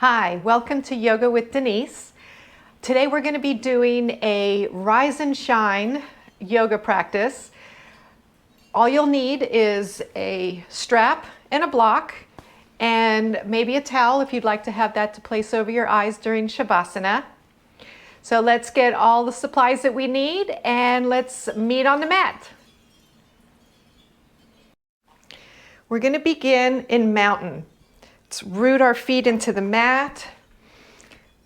Hi, welcome to Yoga with Denise. Today we're going to be doing a Rise and Shine yoga practice. All you'll need is a strap and a block and maybe a towel if you'd like to have that to place over your eyes during Shavasana. So let's get all the supplies that we need and let's meet on the mat. We're going to begin in mountain. Let's root our feet into the mat,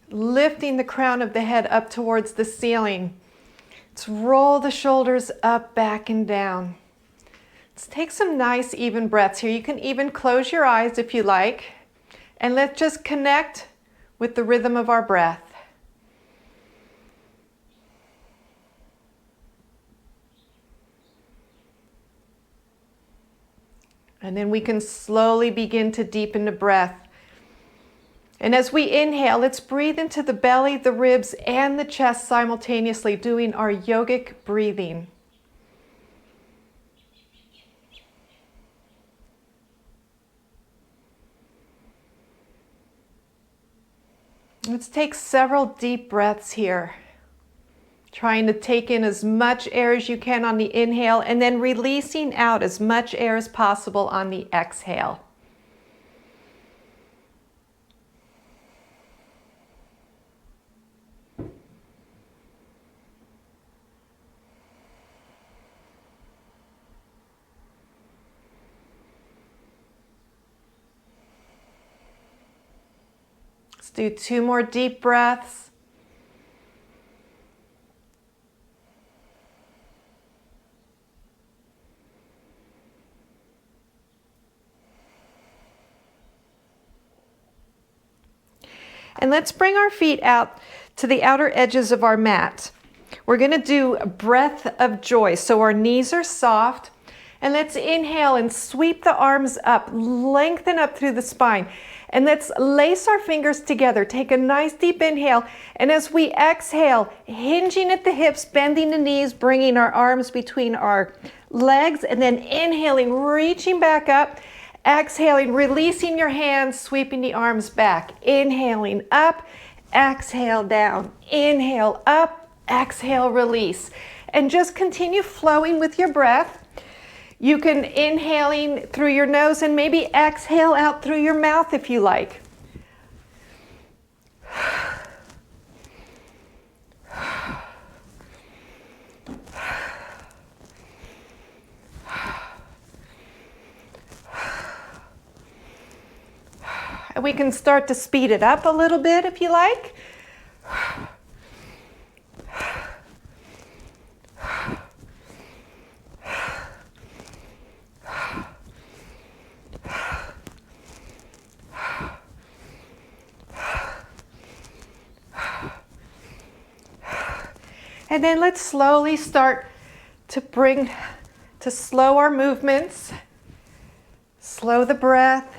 lifting the crown of the head up towards the ceiling. Let's roll the shoulders up, back, and down. Let's take some nice even breaths here. You can even close your eyes if you like, and let's just connect with the rhythm of our breath. And then we can slowly begin to deepen the breath. And as we inhale, let's breathe into the belly, the ribs, and the chest simultaneously, doing our yogic breathing. Let's take several deep breaths here. Trying to take in as much air as you can on the inhale and then releasing out as much air as possible on the exhale. Let's do 2 more deep breaths. And let's bring our feet out to the outer edges of our mat. We're going to do a breath of joy. So our knees are soft. And let's inhale and sweep the arms up, lengthen up through the spine. And let's lace our fingers together. Take a nice deep inhale. And as we exhale, hinging at the hips, bending the knees, bringing our arms between our legs, and then inhaling, reaching back up. Exhaling, releasing your hands, sweeping the arms back. Inhaling up, exhale down. Inhale up, exhale, release. And just continue flowing with your breath. You can inhaling through your nose and maybe exhale out through your mouth if you like. And we can start to speed it up a little bit if you like. And then let's slowly start to slow our movements, slow the breath.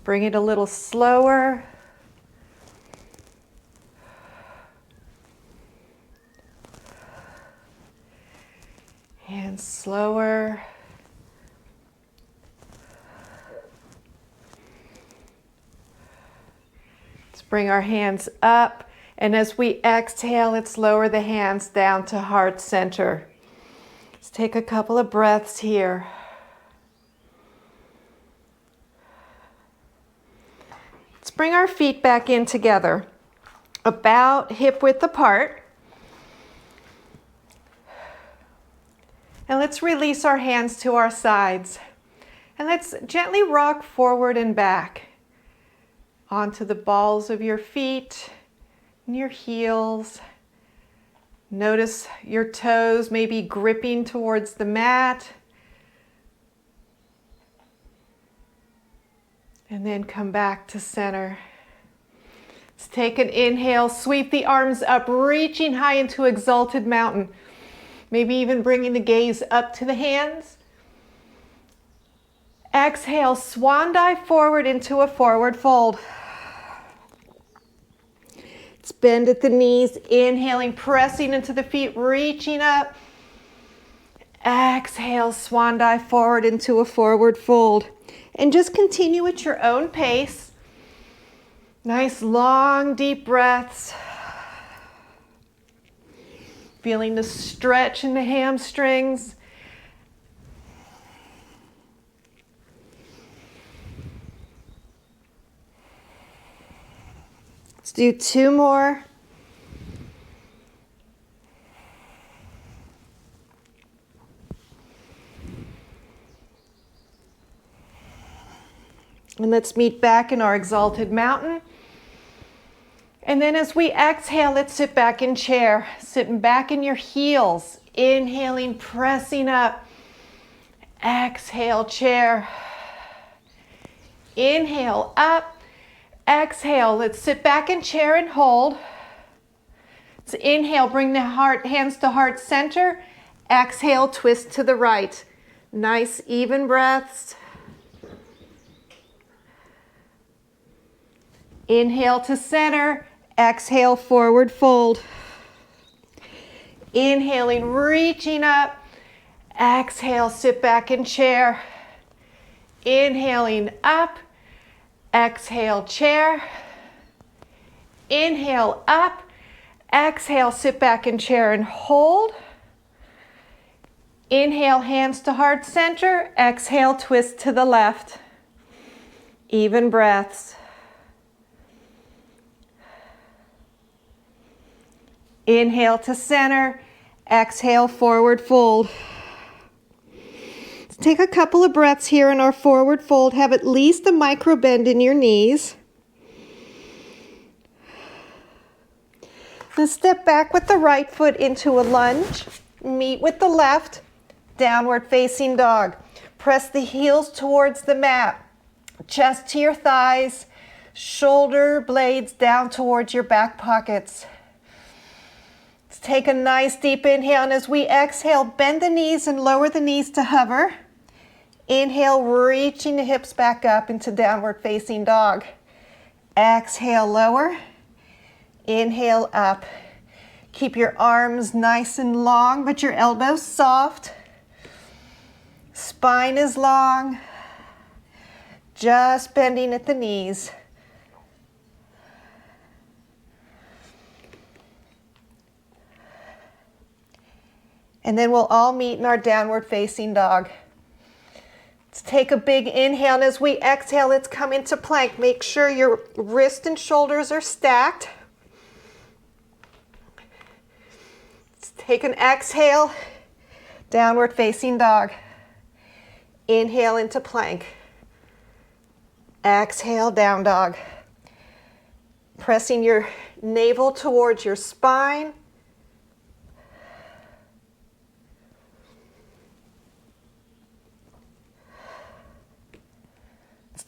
Bring it a little slower. And slower. Let's bring our hands up. And as we exhale, let's lower the hands down to heart center. Let's take a couple of breaths here. Let's bring our feet back in together, about hip width apart. And let's release our hands to our sides. And let's gently rock forward and back onto the balls of your feet and your heels. Notice your toes maybe gripping towards the mat. And then come back to center. Let's take an inhale, sweep the arms up, reaching high into exalted mountain. Maybe even bringing the gaze up to the hands. Exhale, swan dive forward into a forward fold. Let's bend at the knees, inhaling, pressing into the feet, reaching up. Exhale, swan dive forward into a forward fold. And just continue at your own pace. Nice long deep breaths. Feeling the stretch in the hamstrings. Let's do 2 more. And let's meet back in our exalted mountain. And then as we exhale, let's sit back in chair, sitting back in your heels, inhaling, pressing up. Exhale, chair. Inhale, up. Exhale, let's sit back in chair and hold. So inhale, bring the hands to heart center. Exhale, twist to the right. Nice even breaths. Inhale to center, exhale, forward fold. Inhaling, reaching up. Exhale, sit back in chair. Inhaling up. Exhale, chair. Inhale, up. Exhale, sit back in chair and hold. Inhale, hands to heart center. Exhale, twist to the left. Even breaths. Inhale to center, exhale, forward fold. Let's take a couple of breaths here in our forward fold. Have at least a micro bend in your knees. Then step back with the right foot into a lunge. Meet with the left, downward facing dog. Press the heels towards the mat, chest to your thighs, shoulder blades down towards your back pockets. Take a nice deep inhale, and as we exhale, bend the knees and lower the knees to hover. Inhale, reaching the hips back up into downward facing dog. Exhale, lower. Inhale, up. Keep your arms nice and long, but your elbows soft. Spine is long. Just bending at the knees. And then we'll all meet in our downward facing dog. Let's take a big inhale, and as we exhale, let's come into plank. Make sure your wrist and shoulders are stacked. Let's take an exhale, downward facing dog. Inhale into plank. Exhale, down dog. Pressing your navel towards your spine.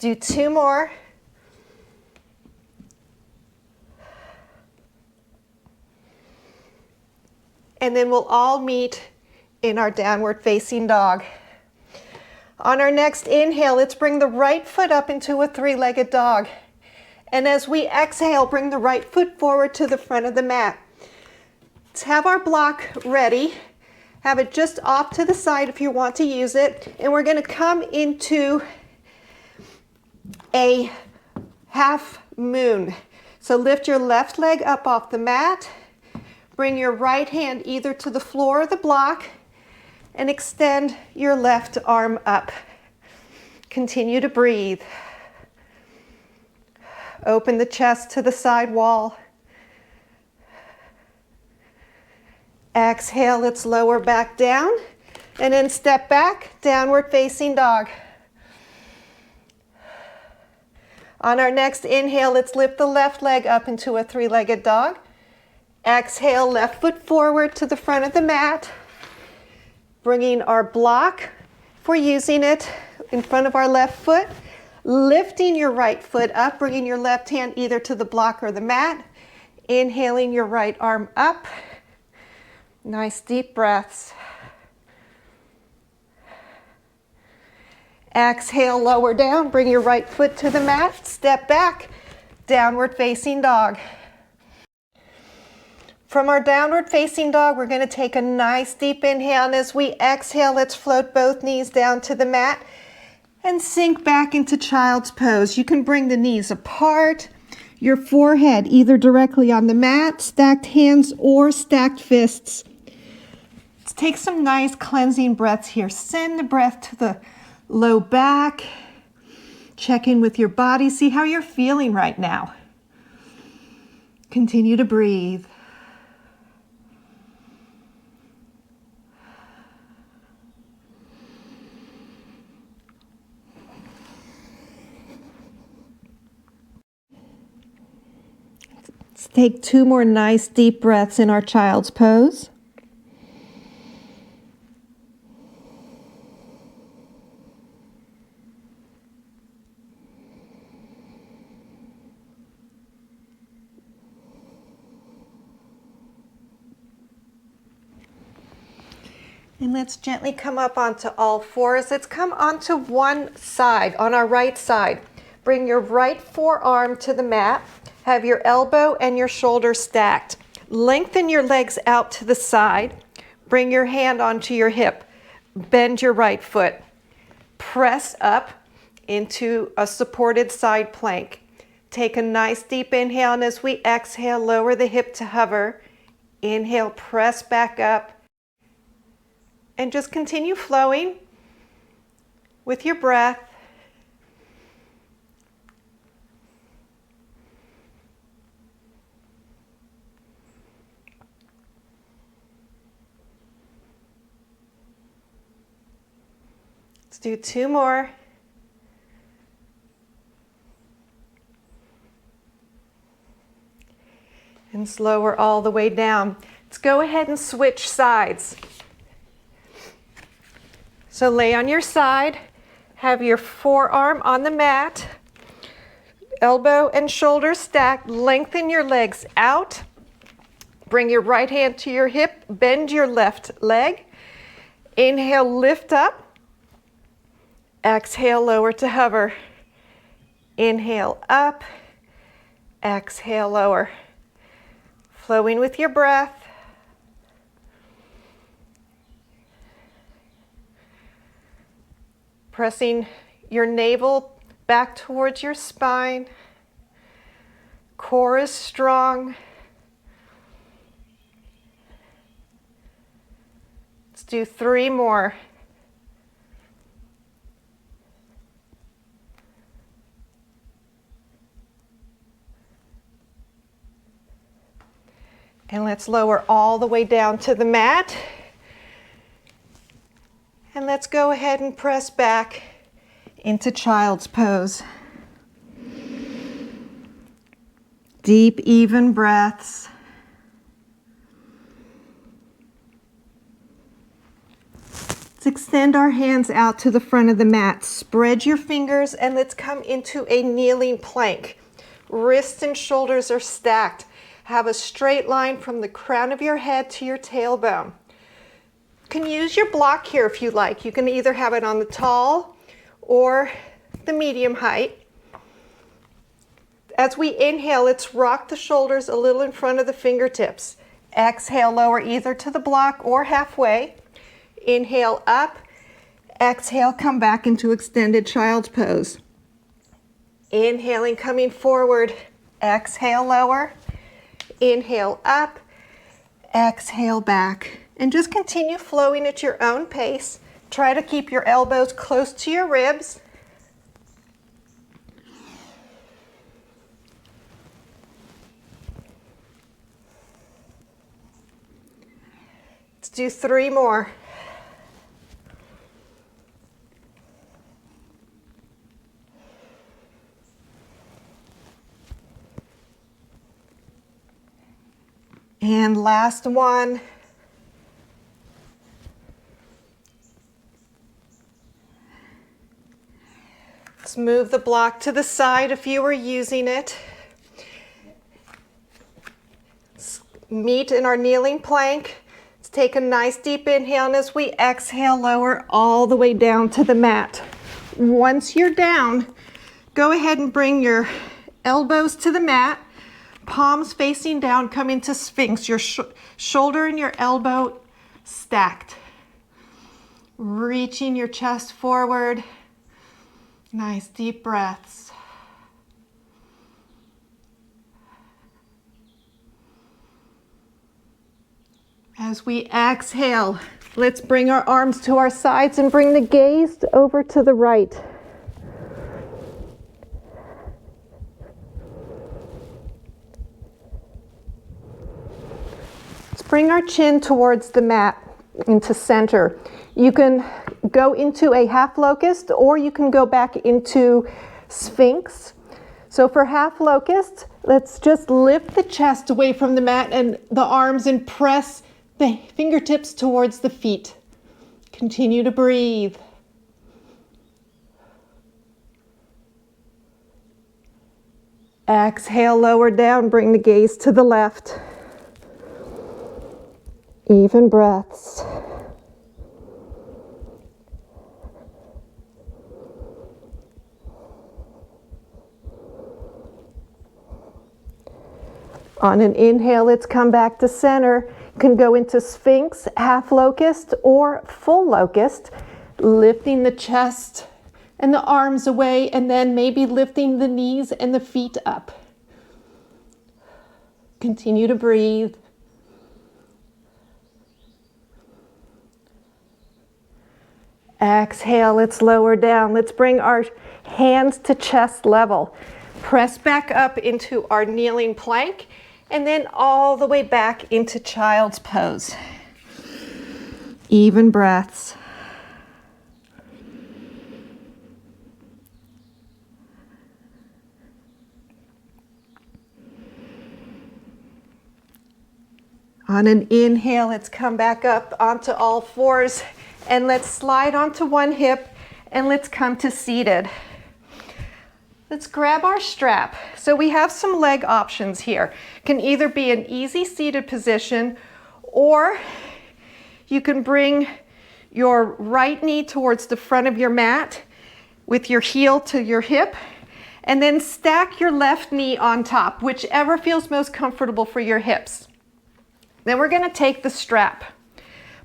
Do 2 more. And then we'll all meet in our downward facing dog. On our next inhale, let's bring the right foot up into a 3-legged dog. And as we exhale, bring the right foot forward to the front of the mat. Let's have our block ready. Have it just off to the side if you want to use it. And we're going to come into a half moon. So lift your left leg up off the mat, bring your right hand either to the floor or the block, and extend your left arm up. Continue to breathe. Open the chest to the side wall. Exhale, let's lower back down, and then step back, downward facing dog. On our next inhale, let's lift the left leg up into a 3-legged dog. Exhale, left foot forward to the front of the mat. Bringing our block, if we're using it, in front of our left foot. Lifting your right foot up, bringing your left hand either to the block or the mat. Inhaling your right arm up. Nice deep breaths. Exhale, lower down, bring your right foot to the mat, step back, downward facing dog. From our downward facing dog, we're going to take a nice deep inhale, and as we exhale, let's float both knees down to the mat and sink back into child's pose. You can bring the knees apart, your forehead either directly on the mat, stacked hands, or stacked fists. Let's take some nice cleansing breaths here. Send the breath to the low back. Check in with your body. See how you're feeling right now. Continue to breathe. Let's take 2 more nice deep breaths in our child's pose. And let's gently come up onto all fours. Let's come onto one side, on our right side. Bring your right forearm to the mat. Have your elbow and your shoulder stacked. Lengthen your legs out to the side. Bring your hand onto your hip. Bend your right foot. Press up into a supported side plank. Take a nice deep inhale, and as we exhale, lower the hip to hover. Inhale, press back up. And just continue flowing with your breath. Let's do 2 more. And lower all the way down. Let's go ahead and switch sides. So lay on your side, have your forearm on the mat, elbow and shoulder stacked, lengthen your legs out, bring your right hand to your hip, bend your left leg, inhale, lift up, exhale, lower to hover, inhale, up, exhale, lower, flowing with your breath. Pressing your navel back towards your spine. Core is strong. Let's do 3 more. And let's lower all the way down to the mat. And let's go ahead and press back into child's pose. Deep, even breaths. Let's extend our hands out to the front of the mat. Spread your fingers and let's come into a kneeling plank. Wrists and shoulders are stacked. Have a straight line from the crown of your head to your tailbone. You can use your block here if you like. You can either have it on the tall or the medium height. As we inhale, let's rock the shoulders a little in front of the fingertips. Exhale, lower either to the block or halfway. Inhale up. Exhale, come back into extended child's pose. Inhaling, coming forward. Exhale, lower. Inhale up. Exhale back. And just continue flowing at your own pace. Try to keep your elbows close to your ribs. Let's do 3 more. And last one. Let's move the block to the side if you were using it. Let's meet in our kneeling plank. Let's take a nice deep inhale, and as we exhale, lower all the way down to the mat. Once you're down, go ahead and bring your elbows to the mat. Palms facing down, come into Sphinx. Your shoulder and your elbow stacked. Reaching your chest forward. Nice deep breaths. As we exhale, let's bring our arms to our sides and bring the gaze over to the right. Let's bring our chin towards the mat into center. You can go into a half locust or you can go back into Sphinx. So for half locust, let's just lift the chest away from the mat and the arms and press the fingertips towards the feet. Continue to breathe. Exhale, lower down, bring the gaze to the left. Even breaths. On an inhale, let's come back to center. You can go into Sphinx, half locust, or full locust, lifting the chest and the arms away, and then maybe lifting the knees and the feet up. Continue to breathe. Exhale, let's lower down. Let's bring our hands to chest level. Press back up into our kneeling plank, and then all the way back into child's pose. Even breaths. On an inhale, let's come back up onto all fours, and let's slide onto one hip, and let's come to seated. Let's grab our strap. So we have some leg options here. It can either be an easy seated position, or you can bring your right knee towards the front of your mat with your heel to your hip, and then stack your left knee on top, whichever feels most comfortable for your hips. Then we're going to take the strap,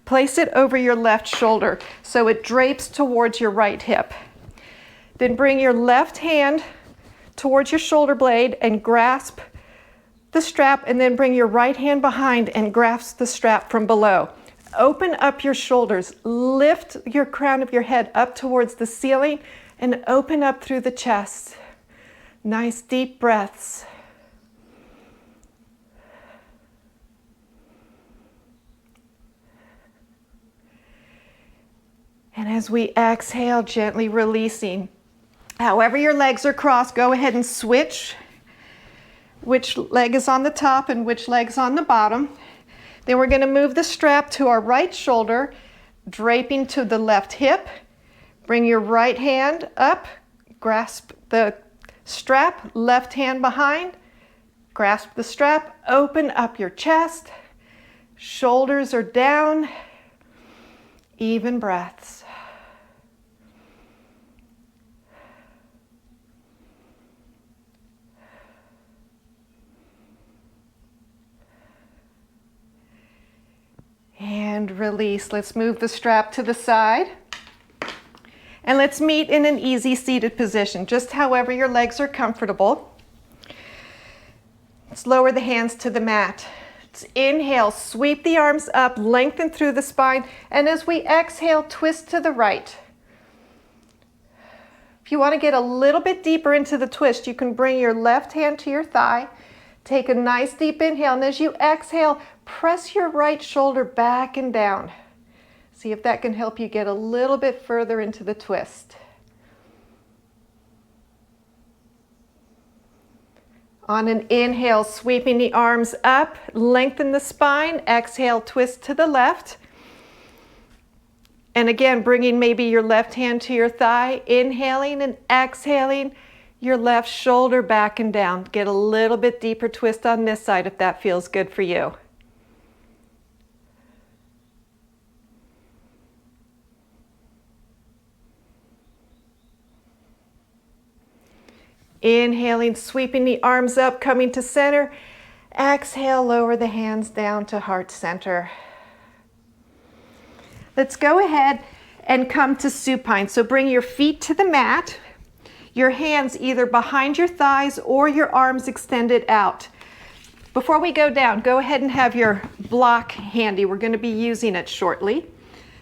place it over your left shoulder so it drapes towards your right hip. Then bring your left hand towards your shoulder blade and grasp the strap, and then bring your right hand behind and grasp the strap from below. Open up your shoulders, lift your crown of your head up towards the ceiling, and open up through the chest. Nice deep breaths. And as we exhale, gently releasing. However your legs are crossed, go ahead and switch which leg is on the top and which leg's on the bottom. Then we're going to move the strap to our right shoulder, draping to the left hip. Bring your right hand up, grasp the strap, left hand behind, grasp the strap, open up your chest, shoulders are down, even breaths. And release. Let's move the strap to the side. And let's meet in an easy seated position, just however your legs are comfortable. Let's lower the hands to the mat. Let's inhale, sweep the arms up, lengthen through the spine, and as we exhale, twist to the right. If you want to get a little bit deeper into the twist, you can bring your left hand to your thigh, take a nice deep inhale, and as you exhale, press your right shoulder back and down. See if that can help you get a little bit further into the twist. On an inhale, sweeping the arms up, lengthen the spine, exhale, twist to the left. And again, bringing maybe your left hand to your thigh, inhaling and exhaling, your left shoulder back and down. Get a little bit deeper twist on this side if that feels good for you. Inhaling, sweeping the arms up, coming to center. Exhale, lower the hands down to heart center. Let's go ahead and come to supine. So bring your feet to the mat, your hands either behind your thighs or your arms extended out. Before we go down, go ahead and have your block handy. We're going to be using it shortly.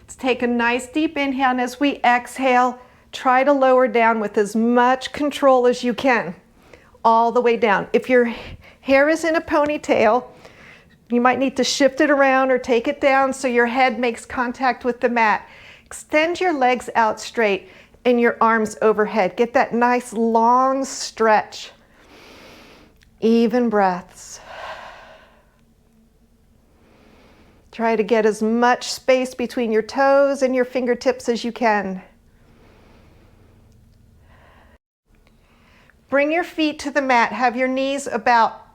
Let's take a nice deep inhale, and as we exhale, try to lower down with as much control as you can, all the way down. If your hair is in a ponytail, you might need to shift it around or take it down so your head makes contact with the mat. Extend your legs out straight and your arms overhead. Get that nice long stretch. Even breaths. Try to get as much space between your toes and your fingertips as you can. Bring your feet to the mat. Have your knees about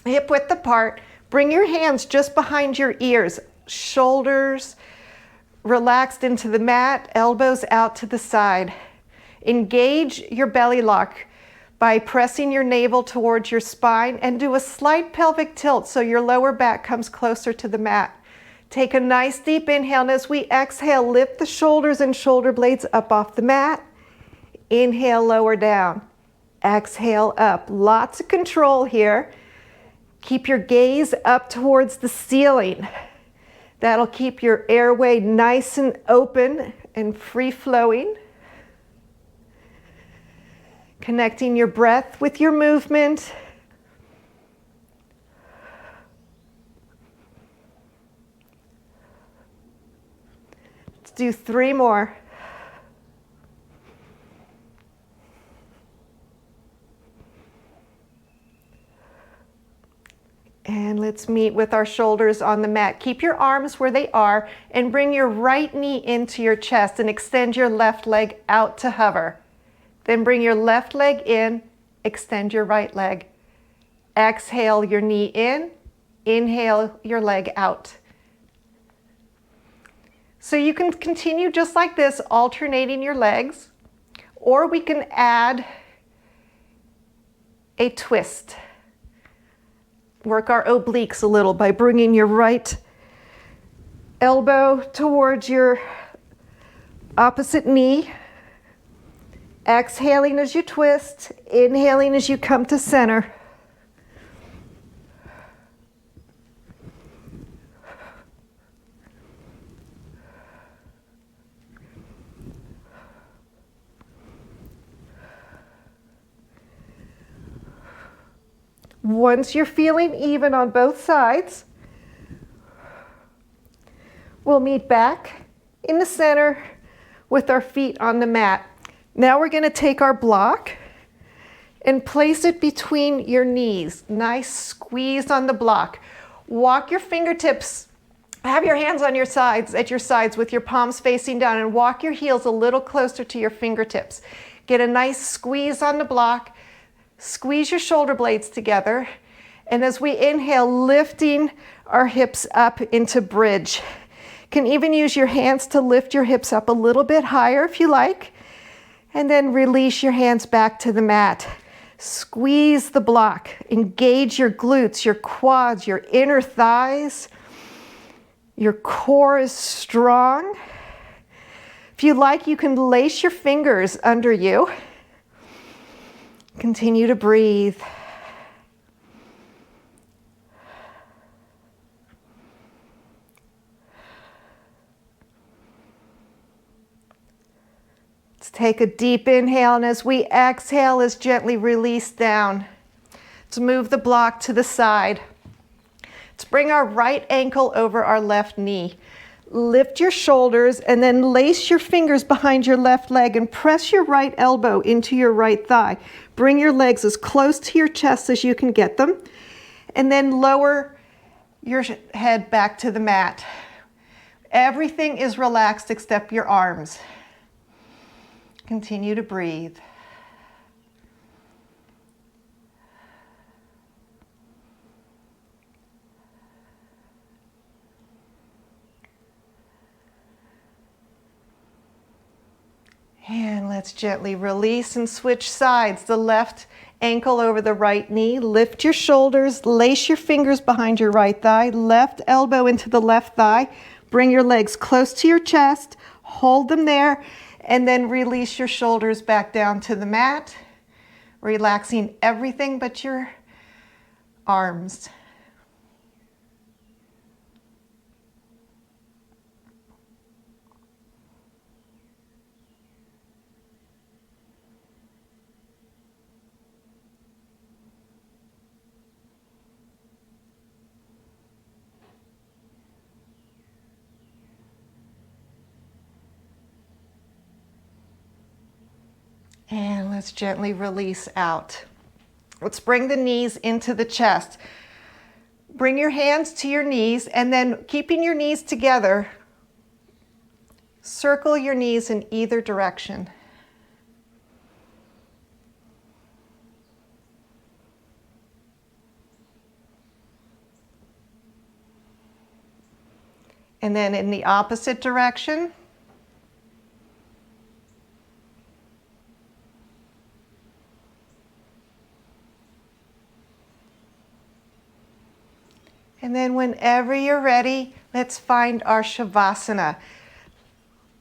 hip width apart. Bring your hands just behind your ears. Shoulders relaxed into the mat, elbows out to the side. Engage your belly lock by pressing your navel towards your spine and do a slight pelvic tilt so your lower back comes closer to the mat. Take a nice deep inhale, and as we exhale, lift the shoulders and shoulder blades up off the mat. Inhale, lower down. Exhale, up. Lots of control here. Keep your gaze up towards the ceiling. That'll keep your airway nice and open and free-flowing. Connecting your breath with your movement. Let's do 3 more. And let's meet with our shoulders on the mat. Keep your arms where they are and bring your right knee into your chest and extend your left leg out to hover. Then bring your left leg in, extend your right leg. Exhale your knee in, inhale your leg out. So you can continue just like this, alternating your legs, or we can add a twist. Work our obliques a little by bringing your right elbow towards your opposite knee. Exhaling as you twist, inhaling as you come to center. Once you're feeling even on both sides, we'll meet back in the center with our feet on the mat. Now we're going to take our block and place it between your knees. Nice squeeze on the block. Walk your fingertips, have your hands on your sides, at your sides with your palms facing down, and walk your heels a little closer to your fingertips. Get a nice squeeze on the block. Squeeze your shoulder blades together, and as we inhale, lifting our hips up into bridge. You can even use your hands to lift your hips up a little bit higher if you like, and then release your hands back to the mat. Squeeze the block, engage your glutes, your quads, your inner thighs. Your core is strong. If you like, you can lace your fingers under you. Continue to breathe. Let's take a deep inhale, and as we exhale, let's gently release down. Let's move the block to the side. Let's bring our right ankle over our left knee. Lift your shoulders and then lace your fingers behind your left leg and press your right elbow into your right thigh. Bring your legs as close to your chest as you can get them, and then lower your head back to the mat. Everything is relaxed except your arms. Continue to breathe. And let's gently release and switch sides. The left ankle over the right knee. Lift your shoulders, lace your fingers behind your right thigh, left elbow into the left thigh. Bring your legs close to your chest, hold them there, and then release your shoulders back down to the mat, relaxing everything but your arms. And let's gently release out. Let's bring the knees into the chest. Bring your hands to your knees, and then keeping your knees together, circle your knees in either direction. And then in the opposite direction. And then whenever you're ready, let's find our Shavasana.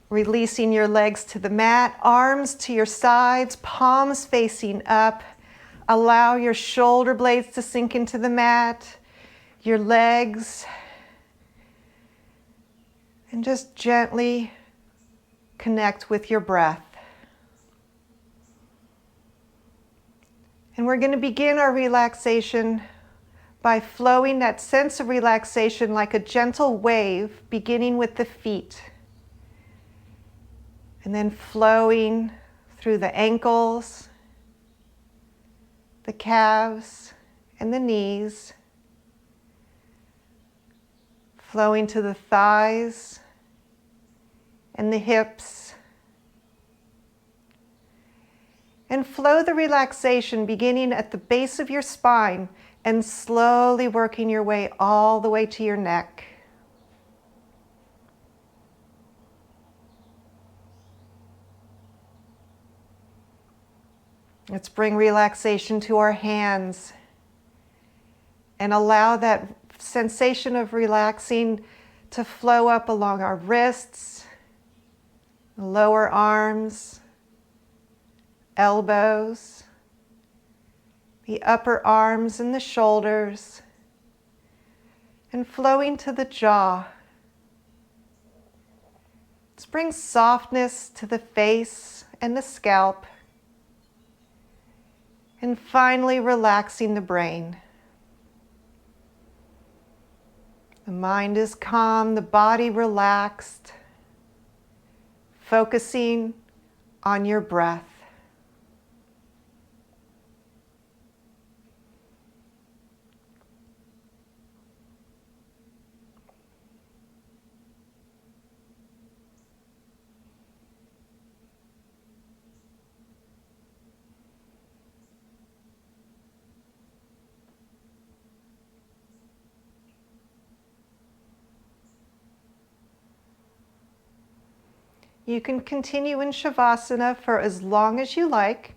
Releasing your legs to the mat, arms to your sides, palms facing up. Allow your shoulder blades to sink into the mat, your legs, and just gently connect with your breath. And we're going to begin our relaxation by flowing that sense of relaxation like a gentle wave, beginning with the feet, and then flowing through the ankles, the calves, and the knees, flowing to the thighs and the hips, and flow the relaxation beginning at the base of your spine and slowly working your way all the way to your neck. Let's bring relaxation to our hands and allow that sensation of relaxing to flow up along our wrists, lower arms, elbows, the upper arms and the shoulders, and flowing to the jaw. Let's bring softness to the face and the scalp, and finally relaxing the brain. The mind is calm, the body relaxed, focusing on your breath. You can continue in Shavasana for as long as you like.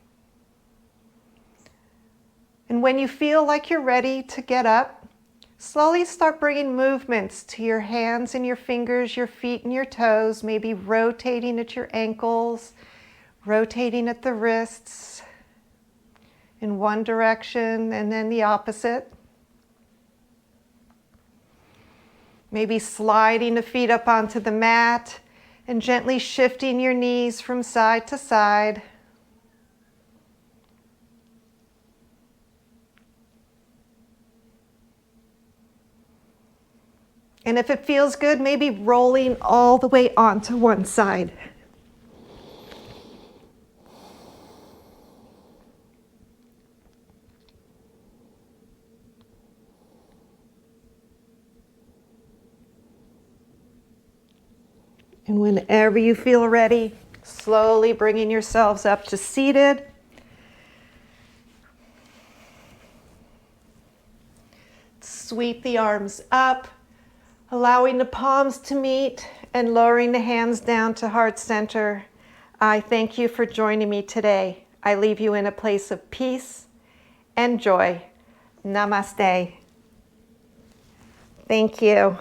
And when you feel like you're ready to get up, slowly start bringing movements to your hands and your fingers, your feet and your toes, maybe rotating at your ankles, rotating at the wrists in one direction and then the opposite. Maybe sliding the feet up onto the mat and gently shifting your knees from side to side. And if it feels good, maybe rolling all the way onto one side. And whenever you feel ready, slowly bringing yourselves up to seated. Sweep the arms up, allowing the palms to meet and lowering the hands down to heart center. I thank you for joining me today. I leave you in a place of peace and joy. Namaste. Thank you.